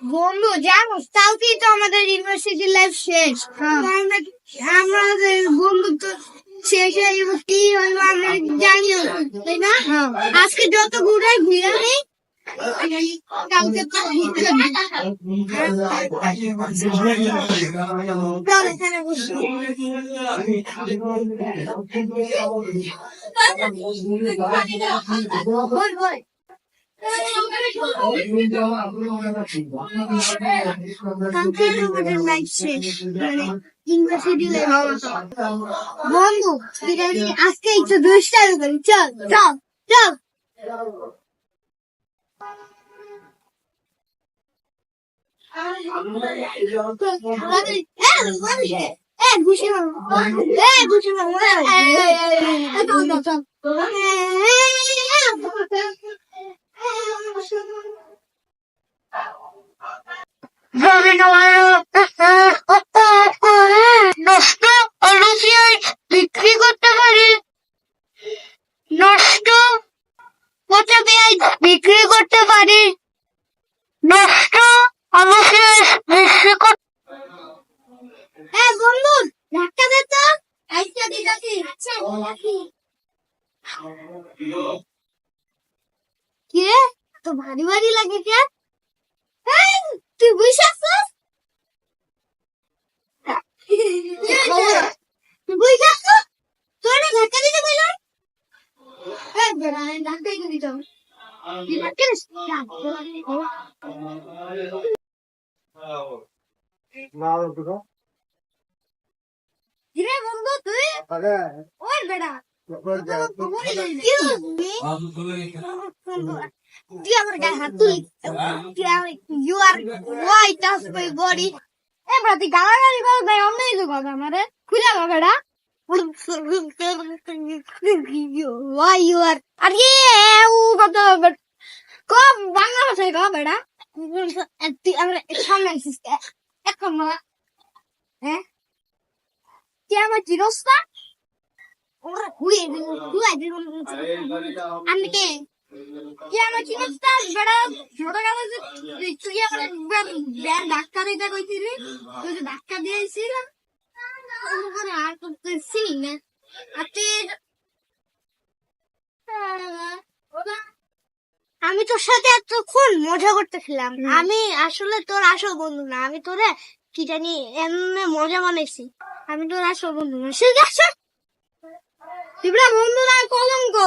বন্ধু জানো কালকেই তো আমাদের ইউনিভার্সিটি লাইফ শেষ। আমাদের বন্ধুত্ব শেষ হয়ে যাবে, কি হইলো আমরা জানিও না, তাই না? আজকে যত ঘুরে ঘুরে নেই, কালকে তো চল এখানে বসি। বল বল। কালকে তো আমাদের লাইফ শেষ, মানে ইউনিভার্সিটি লাইফ। বন্ধু আজকে একটু দুষ্টামি করি, চল চল চল। নষ্ট বিক্রি করতে পারি, নষ্ট পচা পেঁয়াজ বিক্রি করতে পারি, নষ্ট আলু শেষ বিক্রি করতে। হ্যাঁ বন্ধু, ধাক্কা দে তো। আচ্ছা দিদাকি, আচ্ছা দিদাকি। কি রে, তো ভারী ভারী লাগে কে? তুই বসে আছিস? তুই বসে আছিস? তোর না ধাক্কা দিতে কইলাম। বেড়া ধাক্কা দিতে দিতাম। তুই ধাক্কা দিস? কিরে বন্ধু তুই? ওই বেড়া তুই আমার গায়ে হাত তুই, you are why'd touch my body. এবার তুই গালাগালি করে দেয় অন্য কিছু কথা আমারে খুলে গো বেড়া। Why you are? আরে ও কথা কম বাংলা ভাষায় কও বেড়া। তুই আমার সামনে আসিস এক না, হ্যাঁ তুই আমার চিরস না? ওরা ঘুরে আমি কে তুই আমার চিরস না বেড়া? ছোট গেল তুই আমার ধাক্কা দিতে কইছিলি, তুই ধাক্কা দিয়েছিল আর করতেছি না। আমি তোর সাথে এতক্ষণ মজা করতেছিলাম, আমি আসলে তোর আসল বন্ধু না, আমি তোরে কি জানি এমনি মজা বানাইছি, আমি তোর আসল বন্ধু না। ঠিক আছে তুই বন্ধু না, কলঙ্ক।